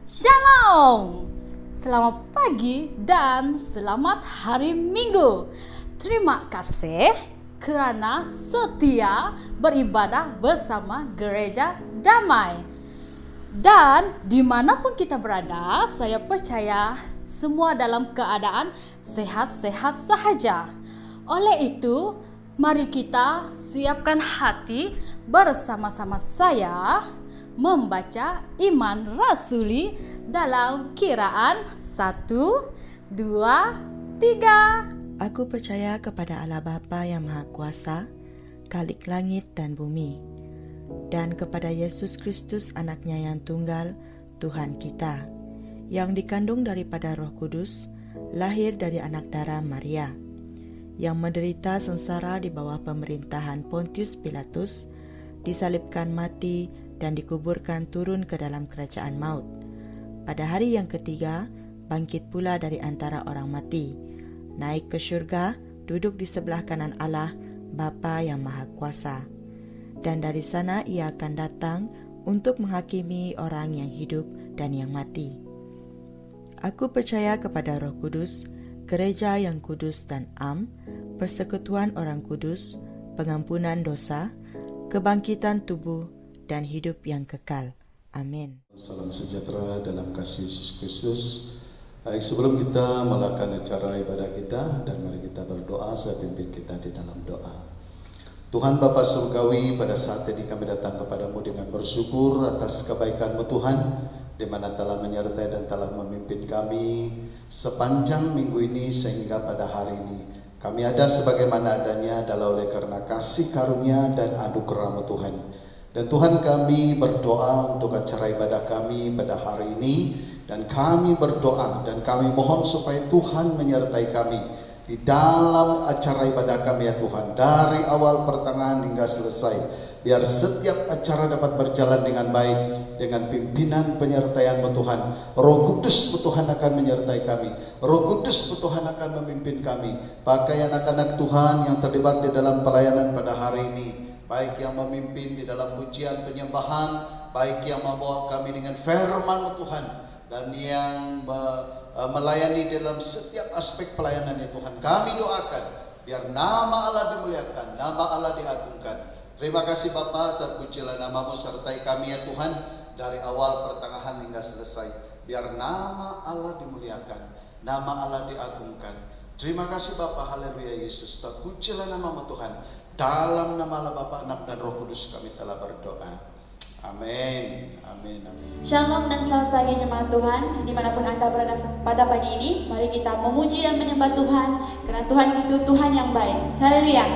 Shalom, selamat pagi dan selamat hari Minggu. Terima kasih kerana setia beribadah bersama Gereja Damai. Dan dimanapun kita berada, saya percaya semua dalam keadaan sehat-sehat sahaja. Oleh itu, mari kita siapkan hati bersama-sama saya membaca iman rasuli dalam Kiraan 1, 2, 3. Aku percaya kepada Allah Bapa yang Maha Kuasa, Khalik langit dan bumi, dan kepada Yesus Kristus anaknya yang tunggal, Tuhan kita, yang dikandung daripada Roh Kudus, lahir dari anak darah Maria, yang menderita sengsara di bawah pemerintahan Pontius Pilatus, disalibkan mati, dan dikuburkan turun ke dalam kerajaan maut. Pada hari yang ketiga, bangkit pula dari antara orang mati, naik ke syurga, duduk di sebelah kanan Allah, Bapa yang Maha Kuasa. Dan dari sana ia akan datang untuk menghakimi orang yang hidup dan yang mati. Aku percaya kepada Roh Kudus, gereja yang kudus dan am, persekutuan orang kudus, pengampunan dosa, kebangkitan tubuh, dan hidup yang kekal. Amin. Salam sejahtera dalam kasih Yesus Kristus. Baik, sebelum kita melakukan acara ibadah kita, dan mari kita berdoa, saya pimpin kita di dalam doa. Tuhan Bapa Surgawi, pada saat ini kami datang kepadamu dengan bersyukur atas kebaikan-Mu Tuhan, di mana telah menyertai dan telah memimpin kami sepanjang minggu ini sehingga pada hari ini. Kami ada sebagaimana adanya adalah oleh karena kasih karunia dan anugerah-Mu Tuhan. Dan Tuhan, kami berdoa untuk acara ibadah kami pada hari ini, dan kami berdoa dan kami mohon supaya Tuhan menyertai kami di dalam acara ibadah kami ya Tuhan, dari awal pertengahan hingga selesai. Biar setiap acara dapat berjalan dengan baik, dengan pimpinan penyertaan-Mu Tuhan. Roh Kudus-Mu Tuhan akan menyertai kami. Roh Kudus-Mu Tuhan akan memimpin kami. Pakai anak-anak Tuhan yang terlibat di dalam pelayanan pada hari ini, baik yang memimpin di dalam pujian penyembahan, baik yang membawa kami dengan firman-Mu Tuhan, dan yang melayani dalam setiap aspek pelayanan ya Tuhan. Kami doakan biar nama Allah dimuliakan, nama Allah diagungkan. Terima kasih Bapa, terpujilah nama-Mu sertai kami ya Tuhan, dari awal pertengahan hingga selesai. Biar nama Allah dimuliakan, nama Allah diagungkan. Terima kasih Bapa, haleluya Yesus, terpujilah nama-Mu Tuhan. Dalam nama Allah Bapa, Anak dan Roh Kudus kami telah berdoa. Amin. Amin. Amin. Shalom dan selamat pagi jemaat Tuhan, dimanapun Anda berada pada pagi ini. Mari kita memuji dan menyembah Tuhan, karena Tuhan itu Tuhan yang baik. Haleluya.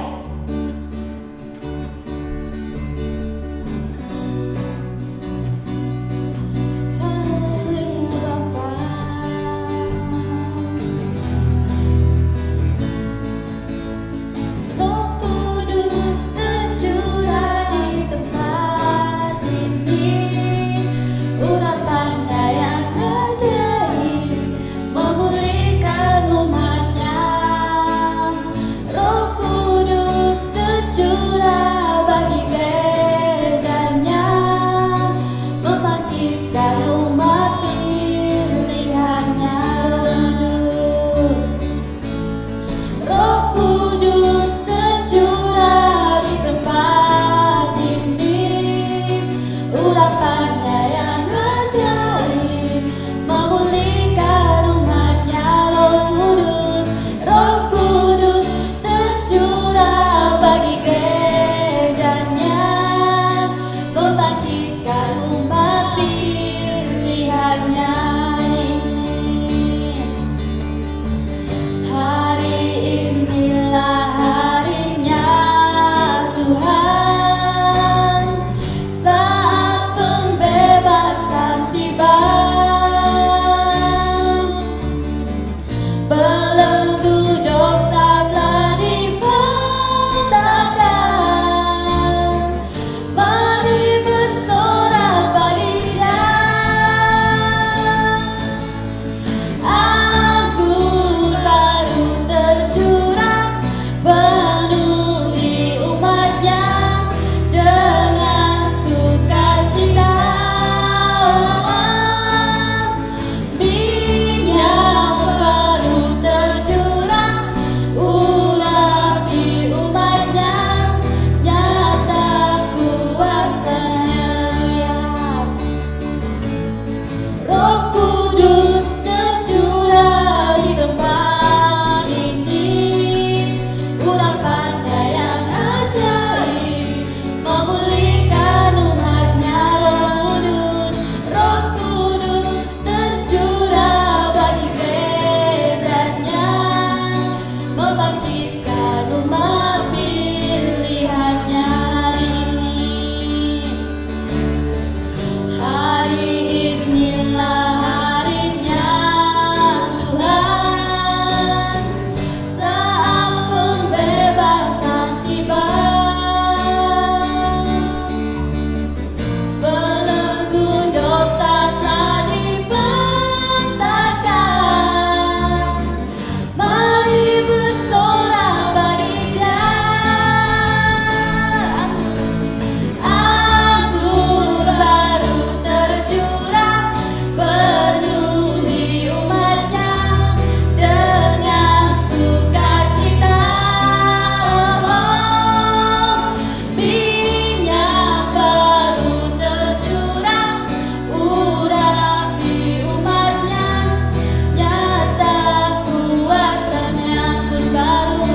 Roh Kudus berikan umat pilihannya hari ini. Hari inilah harinya Tuhan, saat pembebasan tiba. Belenggu dosa telah dibentangkan, mari bersorak bagi Dia. Anggur baru tercurah, penuhi umatnya dengan sukacita. Minyak baru tercurah, urapi umatnya, nyata kuasanya. Anggur baru,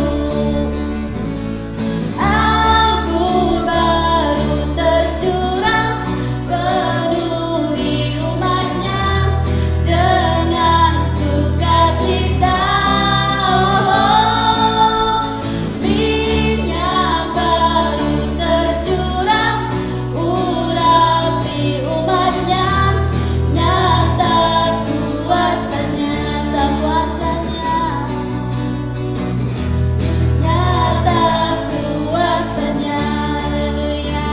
anggur baru tercurah, penuhi umatnya dengan sukacita. Minyak baru tercurah, urapi umatnya, nyata kuasanya, nyata kuasanya, nyata kuasanya. Haleluya.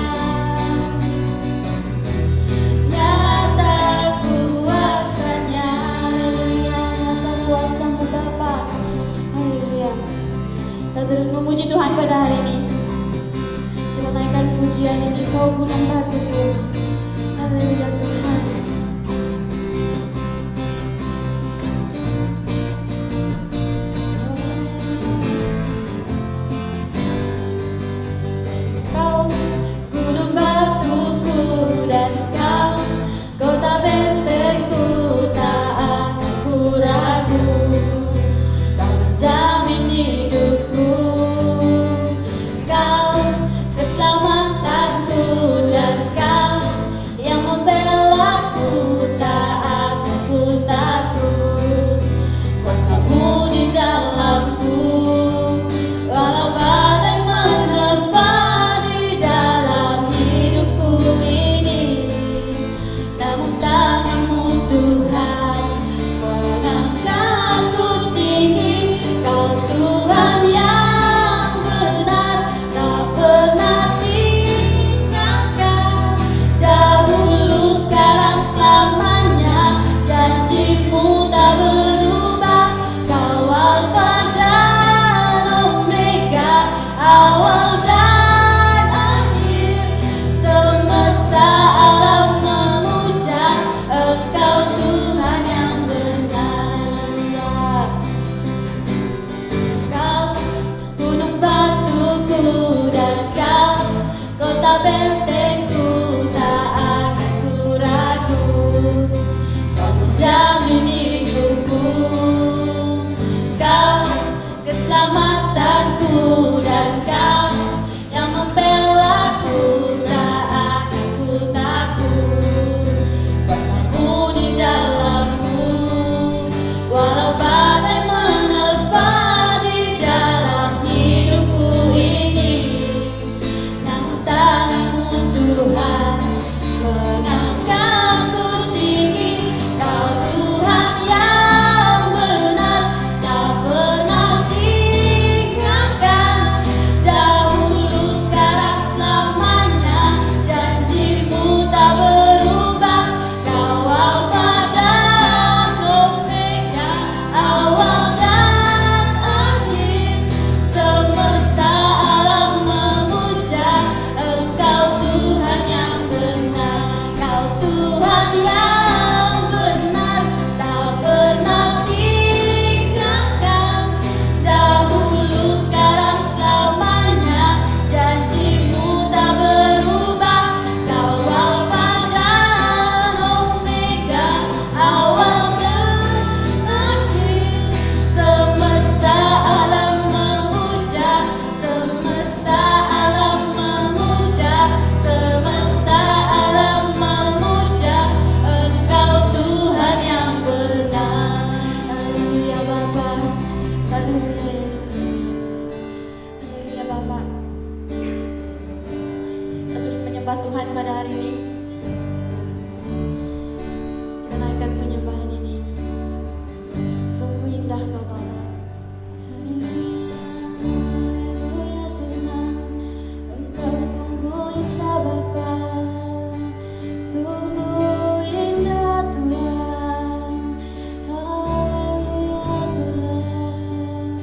Nyata kuasanya, haleluya. Nyata kuasamu Bapa, haleluya. Kita terus memuji Tuhan pada hari ini. Kita naikkan pujian ini, Kau gunung batuku. Haleluya Tuhan. Kau gunung batuku dan Kau kota bentengku, tak akan ku ragu. Kau menjamin hidupku, Kau keselamatanku, dan Kau yang membela Tuhan pada hari ini. Kita naikkan penyembahan ini. Sungguh indah Kau Bapa. Haleluya Tuhan, Engkau sungguh indah Bapa. Sungguh indah Tuhan. Haleluya Tuhan.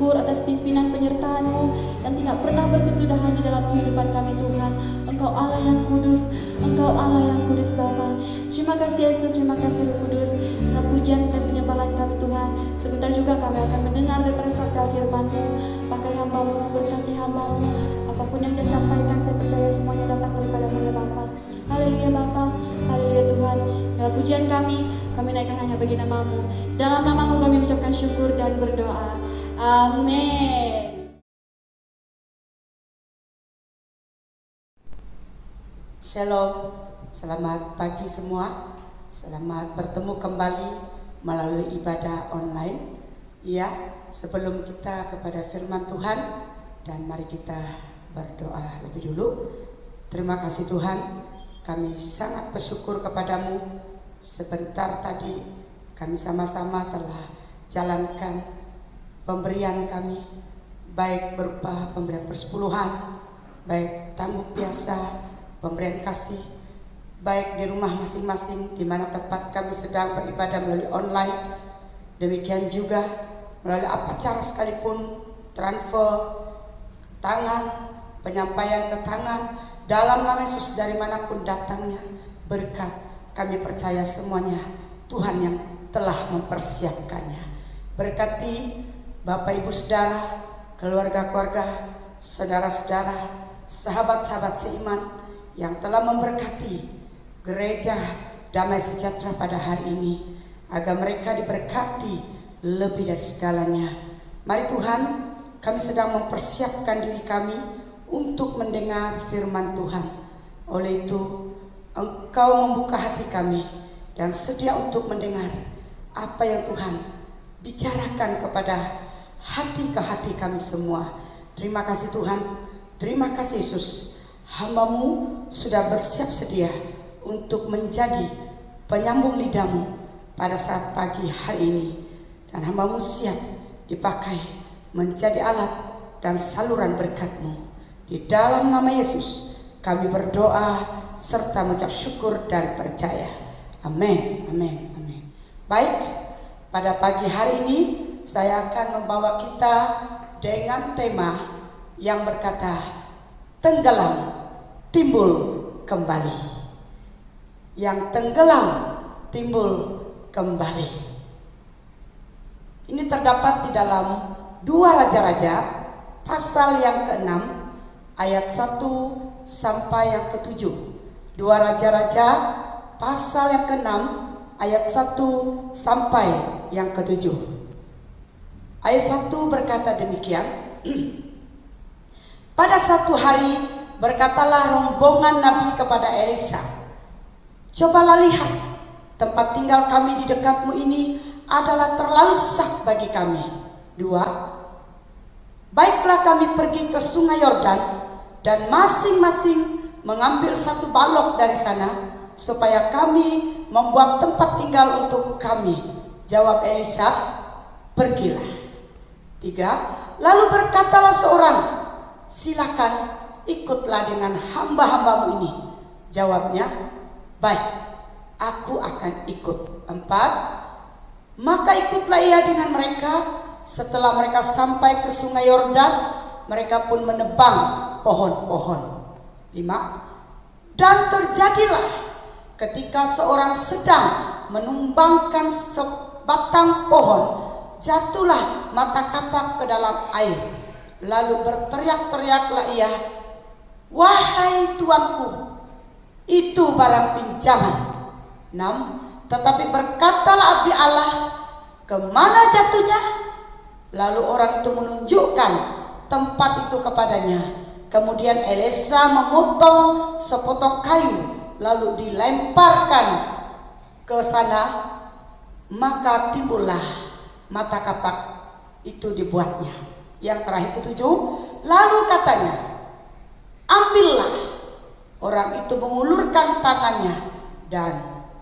syukur atas pimpinan penyertaan-Mu yang tidak pernah berkesudahan di dalam kehidupan kami Tuhan. Engkau Allah yang kudus, Engkau Allah yang kudus Bapa. Terima kasih Yesus, terima kasih Roh Kudus. Dalam pujian dan penyembahan kami Tuhan, sebentar juga kami akan mendengar daripada sabda firman-Mu. Pakai hamba-Mu, berkati hamba-Mu. Apapun yang disampaikan, saya percaya semuanya datang daripada-Mu ya Bapa. Haleluya Bapa, haleluya Tuhan. Dalam pujian kami naikkan hanya bagi nama-Mu. Dalam nama-Mu kami mengucapkan syukur dan berdoa. Amin. Shalom, selamat pagi semua. Selamat bertemu kembali melalui ibadah online. Ya, sebelum kita kepada firman Tuhan, dan mari kita berdoa lebih dulu. Terima kasih Tuhan, kami sangat bersyukur kepadamu. Sebentar tadi kami sama-sama telah jalankan pemberian kami, baik berupa pemberian persepuluhan, baik tangguh biasa, pemberian kasih, baik di rumah masing-masing di mana tempat kami sedang beribadah melalui online. Demikian juga melalui apa cara sekalipun, transfer tangan, penyampaian ke tangan, dalam nama Yesus dari manapun datangnya berkat, kami percaya semuanya Tuhan yang telah mempersiapkannya. Berkati Bapak Ibu Saudara, keluarga-keluarga, saudara-saudara, sahabat-sahabat seiman yang telah memberkati gereja Damai Sejahtera pada hari ini, agar mereka diberkati lebih dari segalanya. Mari Tuhan, kami sedang mempersiapkan diri kami untuk mendengar firman Tuhan. Oleh itu, Engkau membuka hati kami dan sedia untuk mendengar apa yang Tuhan bicarakan kepada hati ke hati kami semua. Terima kasih Tuhan, terima kasih Yesus. Hamba-Mu sudah bersiap sedia untuk menjadi penyambung lidah-Mu pada saat pagi hari ini. Dan hamba-Mu siap dipakai menjadi alat dan saluran berkat-Mu. Di dalam nama Yesus kami berdoa serta mengucap syukur dan percaya. Amin, amin, amin. Baik, pada pagi hari ini saya akan membawa kita dengan tema yang berkata tenggelam timbul kembali. Yang tenggelam timbul kembali. Ini terdapat di dalam 2 Raja-Raja pasal yang ke-6 ayat 1 sampai yang ke-7. 2 Raja-Raja pasal yang ke-6 ayat 1 sampai yang ke-7. Ayat 1 berkata demikian. Pada satu hari berkatalah rombongan Nabi kepada Elisa, "Cobalah lihat, tempat tinggal kami di dekatmu ini adalah terlalu sesak bagi kami. 2. Baiklah kami pergi ke sungai Yordan dan masing-masing mengambil satu balok dari sana, supaya kami membuat tempat tinggal untuk kami." Jawab Elisa, "Pergilah." 3. Lalu berkatalah seorang, "Silakan ikutlah dengan hamba-hambamu ini." Jawabnya, "Baik, aku akan ikut." 4. Maka ikutlah ia dengan mereka. Setelah mereka sampai ke sungai Yordan, mereka pun menebang pohon-pohon. 5. Dan terjadilah ketika seorang sedang menumbangkan sebatang pohon, jatuhlah mata kapak ke dalam air. Lalu berteriak-teriaklah ia, "Wahai tuanku, itu barang pinjaman." 6. Tetapi berkatalah abdi Allah, "Kemana jatuhnya?" Lalu orang itu menunjukkan tempat itu kepadanya. Kemudian Elisa memotong sepotong kayu, lalu dilemparkan ke sana, maka timbullah mata kapak itu dibuatnya. Yang terakhir ke-7, lalu katanya, "Ambillah." Orang itu mengulurkan tangannya dan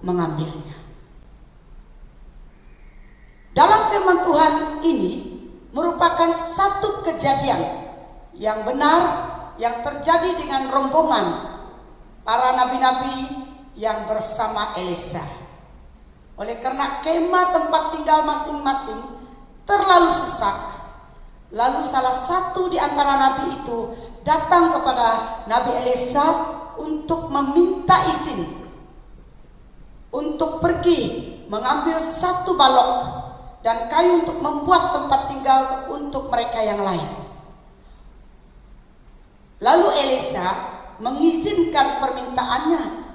mengambilnya. Dalam firman Tuhan ini merupakan satu kejadian yang benar yang terjadi dengan rombongan para nabi-nabi yang bersama Elisa. Oleh karena kemah tempat tinggal masing-masing terlalu sesak, Lalu salah satu di antara nabi itu datang kepada Nabi Elisa untuk meminta izin untuk pergi mengambil satu balok dan kayu untuk membuat tempat tinggal untuk mereka yang lain. Lalu Elisa mengizinkan permintaannya.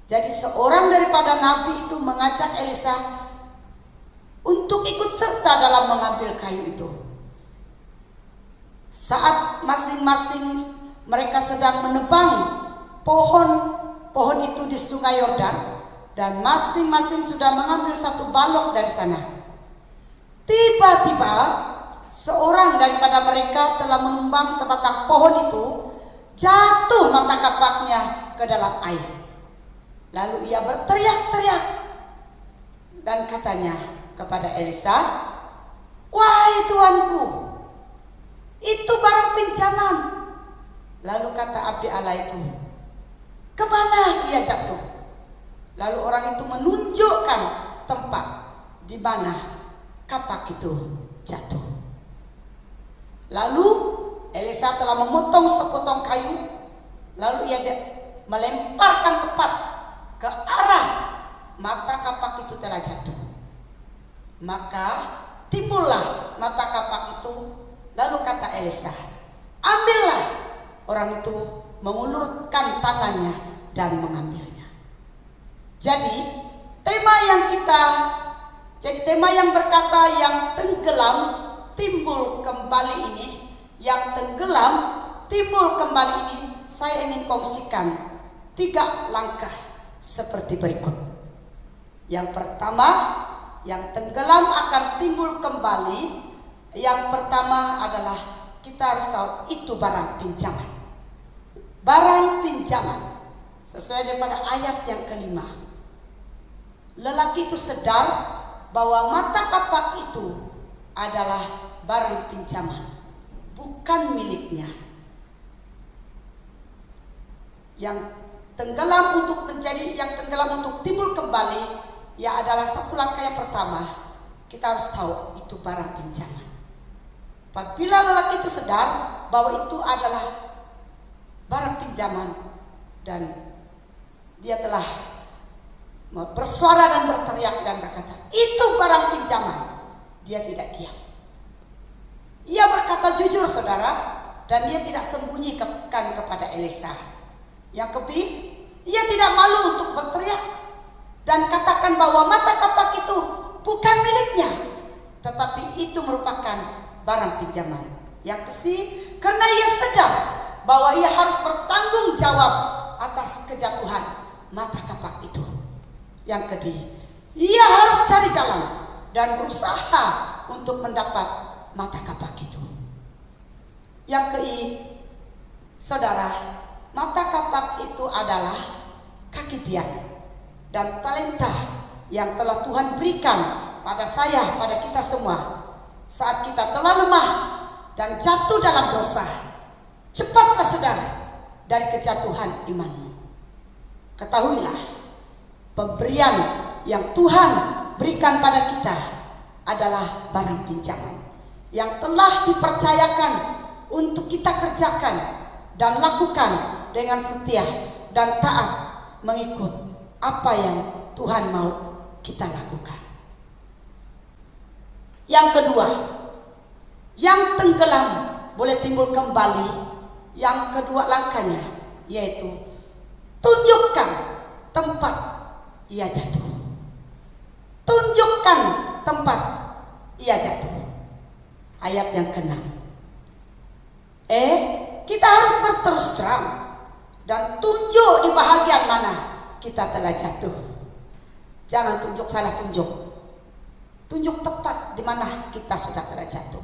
Jadi seorang daripada nabi itu mengajak Elisa untuk ikut serta dalam mengambil kayu itu. Saat masing-masing mereka sedang menebang pohon itu di Sungai Yordan, dan masing-masing sudah mengambil satu balok dari sana, tiba-tiba seorang daripada mereka telah menumbang sebatang pohon itu, jatuh mata kapaknya ke dalam air. Lalu ia berteriak-teriak dan katanya kepada Elisa, "Wahai tuanku, itu barang pinjaman." Lalu kata abdi Allah itu, "Kemana ia jatuh?" Lalu orang itu menunjukkan tempat di mana kapak itu jatuh. Lalu Elisa telah memotong sepotong kayu, lalu ia melemparkan tepat ke arah mata kapak itu telah jatuh. Maka timbullah mata kapak itu. Lalu kata Elisa, "Ambillah." Orang itu mengulurkan tangannya dan mengambilnya. Jadi tema yang berkata yang tenggelam timbul kembali ini, yang tenggelam timbul kembali ini, saya ingin kongsikan 3 langkah seperti berikut. Yang pertama, yang tenggelam akan timbul kembali. Yang pertama adalah kita harus tahu itu barang pinjaman. Barang pinjaman sesuai daripada ayat yang kelima. Lelaki itu sadar bahwa mata kapak itu adalah barang pinjaman, bukan miliknya. Yang tenggelam untuk timbul kembali, ya adalah satu langkah yang pertama. Kita harus tahu itu barang pinjaman. Apabila lelaki itu sadar bahwa itu adalah barang pinjaman dan dia telah bersuara dan berteriak dan berkata, "Itu barang pinjaman," dia tidak diam. Ia berkata jujur, saudara, dan dia tidak sembunyikan kepada Elisa. Yang kedua, ia tidak malu untuk berteriak dan katakan bahwa mata kapak itu bukan miliknya, tetapi itu merupakan barang pinjaman. Yang ketiga, karena ia sadar bahwa ia harus bertanggung jawab atas kejatuhan mata kapak itu. Yang kedua, ia harus cari jalan dan berusaha untuk mendapat mata kapak itu. Yang ketiga, saudara, mata kapak itu adalah kaki biang dan talenta yang telah Tuhan berikan pada saya, pada kita semua. Saat kita telah lemah dan jatuh dalam dosa, cepatlah sadar dari kejatuhan imanmu. Ketahuilah, pemberian yang Tuhan berikan pada kita adalah barang pinjaman yang telah dipercayakan untuk kita kerjakan dan lakukan dengan setia dan taat mengikut apa yang Tuhan mau kita lakukan. Yang kedua, yang tenggelam boleh timbul kembali. Yang kedua langkahnya yaitu tunjukkan tempat ia jatuh. Tunjukkan tempat ia jatuh. Ayat yang ke-6. Kita harus berterus terang dan tunjuk di bahagian mana kita telah jatuh. Jangan tunjuk salah tunjuk. Tunjuk tepat di mana kita sudah telah jatuh.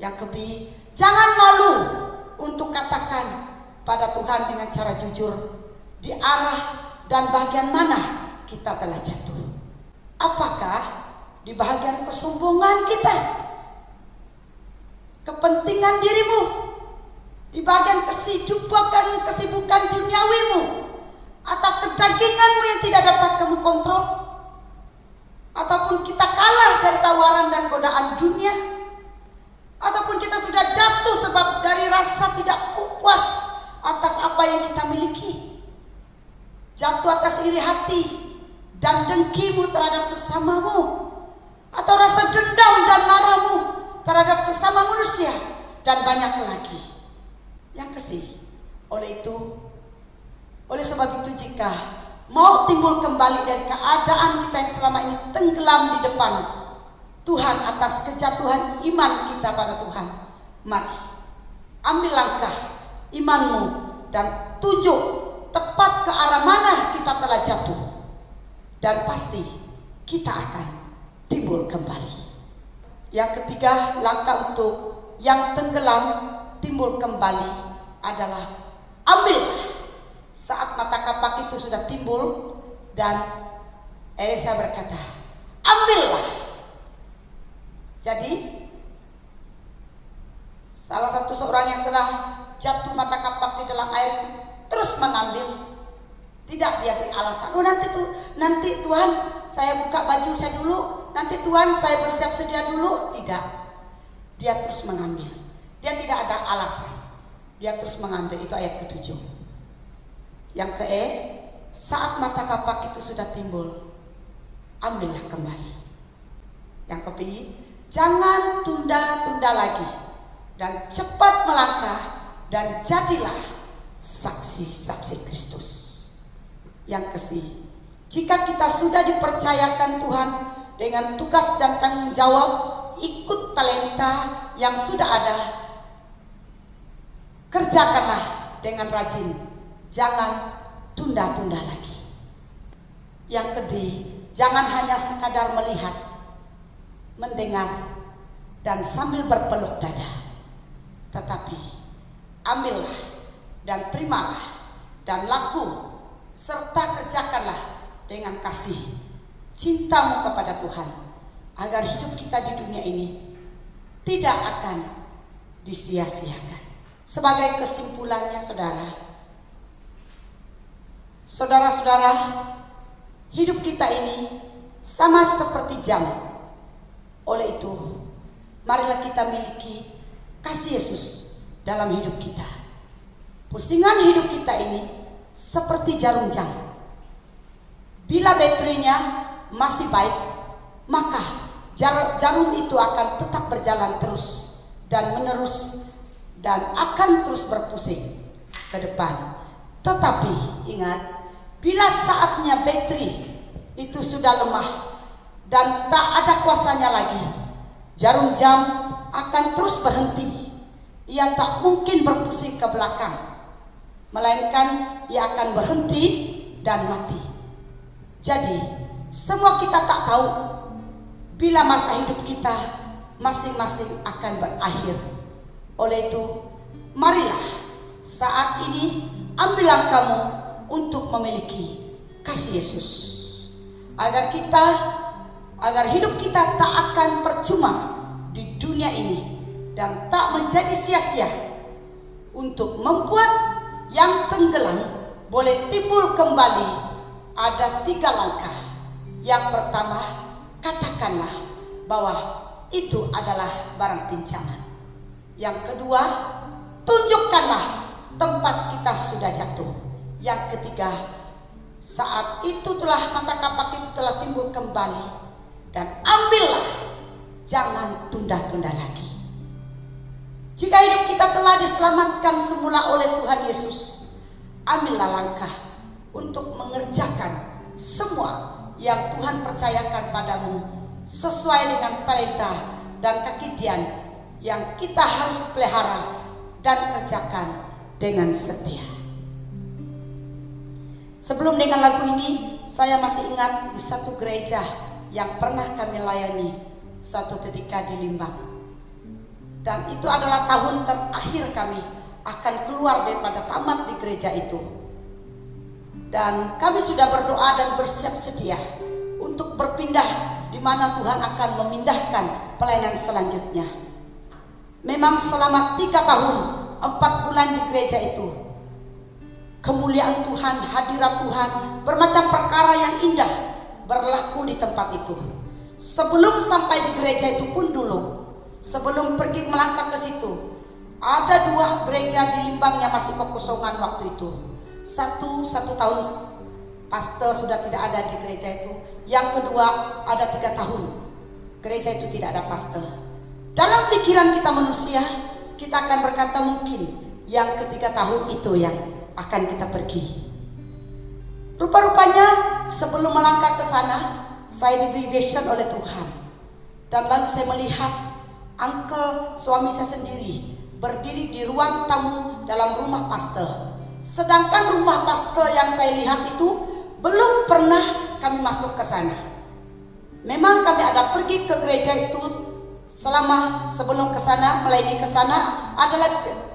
Yang kedua, jangan malu untuk katakan pada Tuhan dengan cara jujur di arah dan bagian mana kita telah jatuh. Apakah di bagian kesombongan kita, kepentingan dirimu, di bagian kesibukan duniawimu, atau kedaginganmu yang tidak dapat kamu kontrol, ataupun kita kalah dari tawaran dan godaan dunia, Ataupun kita sudah jatuh sebab dari rasa tidak puas atas apa yang kita miliki. Jatuh atas iri hati dan dengkimu terhadap sesamamu, atau rasa dendam dan marahmu terhadap sesama manusia, dan banyak lagi yang kasih. Oleh sebab itu, jika mau timbul kembali dari keadaan kita yang selama ini tenggelam di depan Tuhan atas kejatuhan iman kita pada Tuhan, mari ambil langkah imanmu dan tuju tepat ke arah mana kita telah jatuh, dan pasti kita akan timbul kembali. Yang ketiga, langkah untuk yang tenggelam timbul kembali adalah ambillah. Saat mata kapak itu sudah timbul, dan Elisa berkata, ambillah. Jadi salah satu seorang yang telah jatuh mata kapak di dalam air itu terus mengambil. Tidak dia beri alasan, nanti Tuhan saya buka baju saya dulu, nanti Tuhan saya bersiap sedia dulu. Tidak, dia terus mengambil. Dia tidak ada alasan, dia terus mengambil. Itu ayat ke-7. Yang ke-E, saat mata kapak itu sudah timbul, ambillah kembali. Yang ke-B, jangan tunda-tunda lagi, dan cepat melangkah, dan jadilah saksi-saksi Kristus. Yang ke-C, jika kita sudah dipercayakan Tuhan dengan tugas dan tanggung jawab, ikut talenta yang sudah ada, kerjakanlah dengan rajin, jangan tunda-tunda lagi. Yang ke-D, jangan hanya sekadar melihat, mendengar, dan sambil berpeluk dada, tetapi ambillah dan terimalah dan laku serta kerjakanlah dengan kasih cintamu kepada Tuhan, agar hidup kita di dunia ini tidak akan disia-siakan. Sebagai kesimpulannya, saudara-saudara, hidup kita ini sama seperti jam. Oleh itu, marilah kita miliki kasih Yesus dalam hidup kita. Pusingan hidup kita ini seperti jarum jam. Bila baterainya masih baik, maka jarum itu akan tetap berjalan terus dan menerus, dan akan terus berpusing ke depan. Tetapi ingat, bila saatnya baterai itu sudah lemah dan tak ada kuasanya lagi, jarum jam akan terus berhenti. Ia tak mungkin berpusing ke belakang, melainkan ia akan berhenti dan mati. Jadi semua kita tak tahu bila masa hidup kita masing-masing akan berakhir. Oleh itu, marilah saat ini ambil langkahmu untuk memiliki kasih Yesus, agar hidup kita tak akan percuma di dunia ini dan tak menjadi sia-sia, untuk membuat yang tenggelam boleh timbul kembali. Ada 3 langkah. Yang pertama, katakanlah bahwa itu adalah barang pinjaman. Yang kedua, tunjukkanlah tempat kita sudah jatuh. Yang ketiga, saat itu mata kapak itu telah timbul kembali, dan ambillah, jangan tunda-tunda lagi. Jika hidup kita telah diselamatkan semula oleh Tuhan Yesus, ambillah langkah untuk mengerjakan semua yang Tuhan percayakan padamu sesuai dengan talenta dan kekidian yang kita harus pelihara dan kerjakan dengan setia. Sebelum dengan lagu ini, saya masih ingat di satu gereja yang pernah kami layani satu ketika di Limbang. Dan itu adalah tahun terakhir kami akan keluar daripada tamat di gereja itu. Dan kami sudah berdoa dan bersiap sedia untuk berpindah di mana Tuhan akan memindahkan pelayanan selanjutnya. Memang selama 3 tahun 4 bulan di gereja itu, kemuliaan Tuhan, hadirat Tuhan, bermacam perkara yang indah berlaku di tempat itu. Sebelum sampai di gereja itu pun dulu, sebelum pergi melangkah ke situ, ada 2 gereja di Limbang yang masih kekosongan waktu itu. Satu tahun pastor sudah tidak ada di gereja itu. Yang kedua ada 3 tahun gereja itu tidak ada pastor. Dalam pikiran kita manusia, kita akan berkata mungkin yang ke-3 tahun itu yang akan kita pergi. Rupa-rupanya sebelum melangkah ke sana, saya diberi vision oleh Tuhan. Dan lalu saya melihat uncle suami saya sendiri berdiri di ruang tamu dalam rumah pastor. Sedangkan rumah pastor yang saya lihat itu belum pernah kami masuk ke sana. Memang kami ada pergi ke gereja itu selama sebelum ke sana, melayani ke sana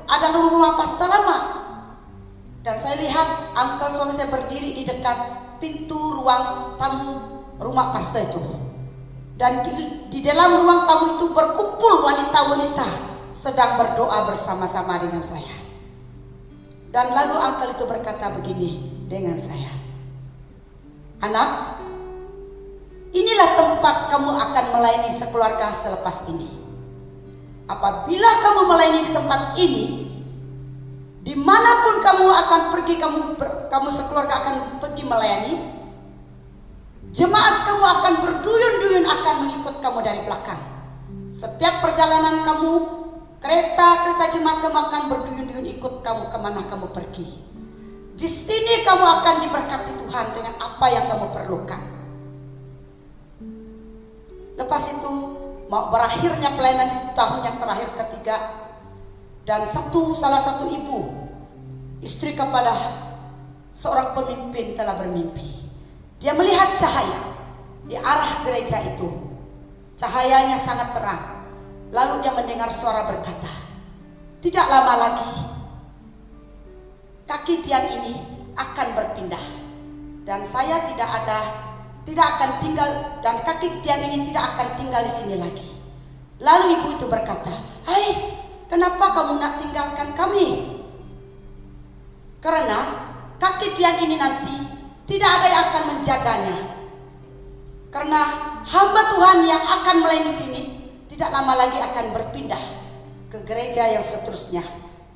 ada rumah pastor lama. Dan saya lihat uncle suami saya berdiri di dekat pintu ruang tamu rumah pastor itu. Dan di dalam ruang tamu itu berkumpul wanita-wanita sedang berdoa bersama-sama dengan saya. Dan lalu uncle itu berkata begini dengan saya, "Anak, inilah tempat kamu akan melayani sekeluarga selepas ini. Apabila kamu melayani di tempat ini, dimanapun kamu akan pergi, kamu sekeluarga akan pergi melayani, jemaat kamu akan berduyun-duyun akan mengikut kamu dari belakang. Setiap perjalanan kamu, kereta jemaat kamu akan berduyun-duyun ikut kamu kemana kamu pergi. Di sini kamu akan diberkati Tuhan dengan apa yang kamu perlukan." Lepas itu mau berakhirnya pelayanan di tahun yang terakhir ketiga, dan salah satu ibu, istri kepada seorang pemimpin telah bermimpi. Dia melihat cahaya di arah gereja itu. Cahayanya sangat terang. Lalu dia mendengar suara berkata, "Tidak lama lagi kaki tiang ini akan berpindah, dan saya tidak akan tinggal, dan kaki tiang ini tidak akan tinggal di sini lagi." Lalu ibu itu berkata, "Hai, kenapa kamu nak tinggalkan kami? Karena kaki tiang ini nanti tidak ada yang akan menjaganya. Karena hamba Tuhan yang akan melayani di sini tidak lama lagi akan berpindah ke gereja yang seterusnya.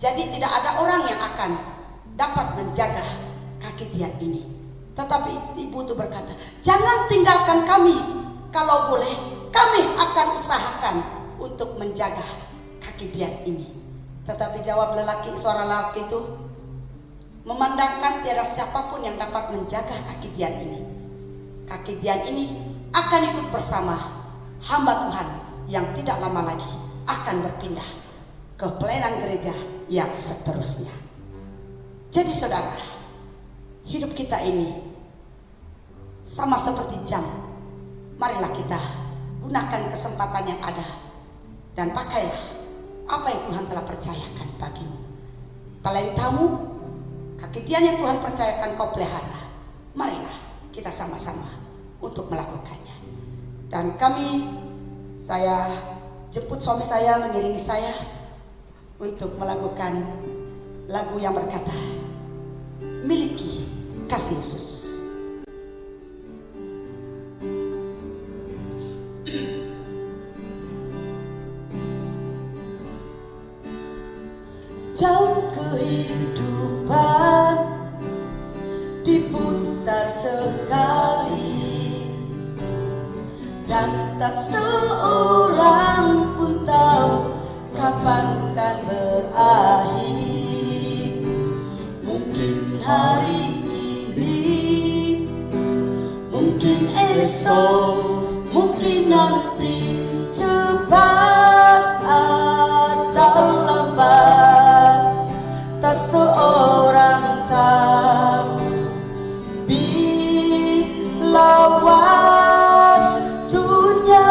Jadi tidak ada orang yang akan dapat menjaga kaki tiang ini." Tetapi ibu itu berkata, "Jangan tinggalkan kami. Kalau boleh, kami akan usahakan untuk menjaga kaki tiang ini." Tetapi jawab suara lelaki itu, "Memandangkan tiada siapapun yang dapat menjaga kaki tiang ini. Kaki tiang ini akan ikut bersama hamba Tuhan yang tidak lama lagi akan berpindah ke pelayanan gereja yang seterusnya." Jadi saudara, hidup kita ini sama seperti jam. Marilah kita gunakan kesempatan yang ada dan pakailah apa yang Tuhan telah percayakan bagimu. Talentamu, kaki tiang yang Tuhan percayakan kau pelihara. Marilah kita sama-sama untuk melakukannya. Dan saya jemput suami saya, mengiringi saya untuk melakukan lagu yang berkata, "Miliki kasih Yesus." Jam kehidupan diputar sekali, dan tak seorang pun tahu kapan kan berakhir. Mungkin hari ini, mungkin esok, mungkin nanti, cepat atau lambat, tak seorang tahu. Bila waktunya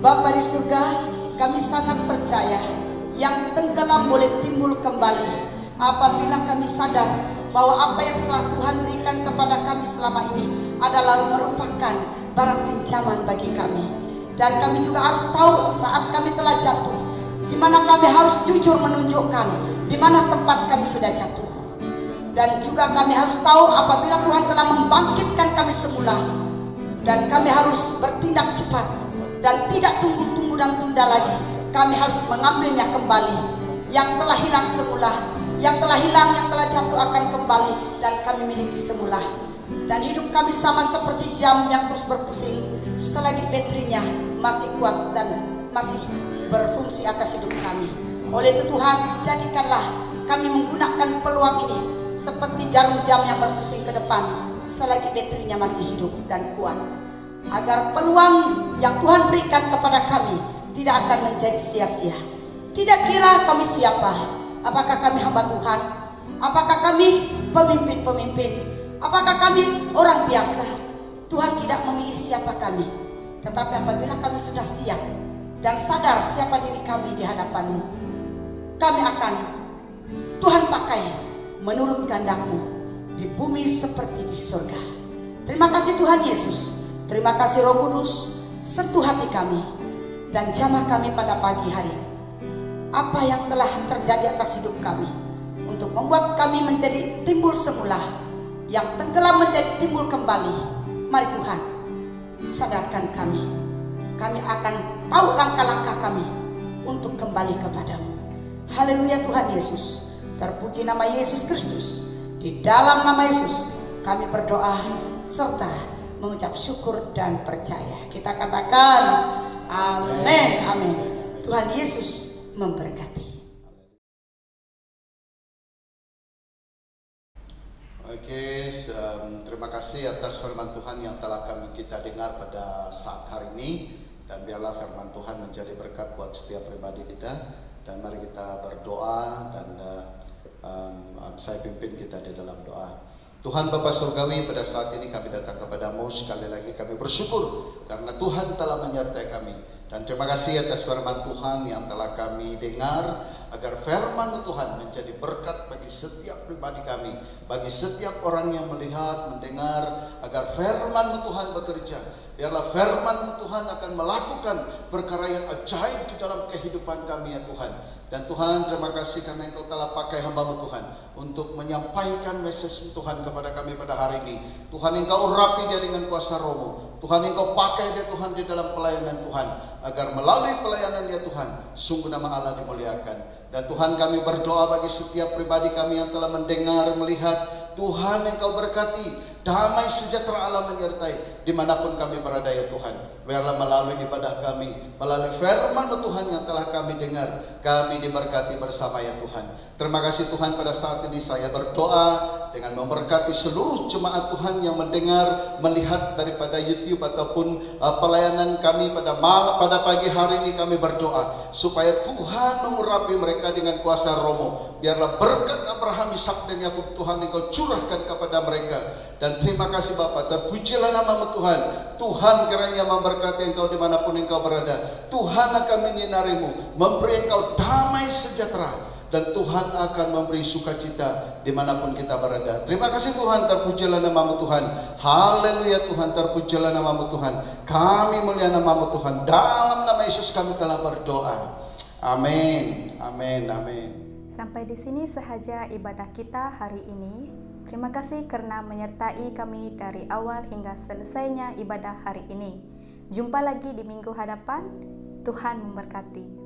Bapa di surga, kami sangat percaya yang tenggelam boleh timbul kembali apabila kami sadar bahwa apa yang telah Tuhan berikan kepada kami selama ini adalah merupakan barang pinjaman bagi kami. Dan kami juga harus tahu saat kami telah jatuh, di mana kami harus jujur menunjukkan di mana tempat kami sudah jatuh. Dan juga kami harus tahu apabila Tuhan telah membangkitkan kami semula, dan kami harus bertindak cepat dan tidak tunggu-tunggu dan tunda lagi. Kami harus mengambilnya kembali. Yang telah hilang semula, yang telah hilang, yang telah jatuh akan kembali dan kami miliki semula. Dan hidup kami sama seperti jam yang terus berpusing selagi baterinya masih kuat dan masih berfungsi atas hidup kami. Oleh itu Tuhan, jadikanlah kami menggunakan peluang ini seperti jarum jam yang berpusing ke depan selagi baterinya masih hidup dan kuat, agar peluang yang Tuhan berikan kepada kami tidak akan menjadi sia-sia. Tidak kira kami siapa, apakah kami hamba Tuhan, apakah kami pemimpin-pemimpin, apakah kami orang biasa. Tuhan tidak memilih siapa kami, tetapi apabila kami sudah siap dan sadar siapa diri kami di hadapan-Mu, kami akan Tuhan pakai menurut kehendak-Mu di bumi seperti di surga. Terima kasih Tuhan Yesus, terima kasih Roh Kudus, sentuh hati kami dan jamah kami pada pagi hari. Apa yang telah terjadi atas hidup kami untuk membuat kami menjadi timbul semula, yang tenggelam menjadi timbul kembali. Mari Tuhan, sadarkan kami. Kami akan tahu langkah-langkah kami untuk kembali kepadamu. Haleluya Tuhan Yesus. Terpuji nama Yesus Kristus. Di dalam nama Yesus kami berdoa serta mengucap syukur dan percaya. Kita katakan amin, amin. Tuhan Yesus memberkati. Oke, terima kasih atas firman Tuhan yang telah kita dengar pada saat hari ini. Dan biarlah firman Tuhan menjadi berkat buat setiap pribadi kita. Dan mari kita berdoa dan saya pimpin kita di dalam doa. Tuhan Bapa Surgawi, pada saat ini kami datang kepadamu. Sekali lagi kami bersyukur karena Tuhan telah menyertai kami. Dan terima kasih atas firman Tuhan yang telah kami dengar, agar firman Tuhan menjadi berkat bagi setiap pribadi kami, bagi setiap orang yang melihat, mendengar, agar firman Tuhan bekerja. Biarlah firman Tuhan akan melakukan perkara yang ajaib di dalam kehidupan kami ya Tuhan. Dan Tuhan, terima kasih karena Engkau telah pakai hamba-Mu Tuhan untuk menyampaikan message Tuhan kepada kami pada hari ini. Tuhan, Engkau urapi dia dengan kuasa Roh-Mu. Tuhan, Engkau pakai dia Tuhan di dalam pelayanan Tuhan, agar melalui pelayanan dia Tuhan, sungguh nama Allah dimuliakan. Dan Tuhan, kami berdoa bagi setiap pribadi kami yang telah mendengar, melihat. Tuhan, Engkau berkati, damai sejahtera Allah menyertai dimanapun kami berada ya Tuhan. Biarlah melalui ibadah kami, melalui firman Tuhan yang telah kami dengar, kami diberkati bersama ya Tuhan. Terima kasih Tuhan, pada saat ini saya berdoa dengan memberkati seluruh jemaat Tuhan yang mendengar, melihat daripada YouTube ataupun pelayanan kami pada pagi hari ini. Kami berdoa supaya Tuhan mengurapi mereka dengan kuasa Roh-Mu. Biarlah berkat Abraham, Ishak dan Yakub Tuhan Engkau curahkan kepada mereka. Dan terima kasih Bapa, terpujilah nama-Mu Tuhan. Tuhan kiranya memberkati Engkau dimanapun Engkau berada. Tuhan akan menyinarimu, memberi Engkau damai sejahtera. Dan Tuhan akan memberi sukacita dimanapun kita berada. Terima kasih Tuhan, terpujilah nama-Mu Tuhan. Haleluya Tuhan, terpujilah nama-Mu Tuhan. Kami mulia nama-Mu Tuhan. Dalam nama Yesus kami telah berdoa. Amin, amin, amin. Sampai di sini sahaja ibadah kita hari ini. Terima kasih karena menyertai kami dari awal hingga selesainya ibadah hari ini. Jumpa lagi di minggu hadapan. Tuhan memberkati.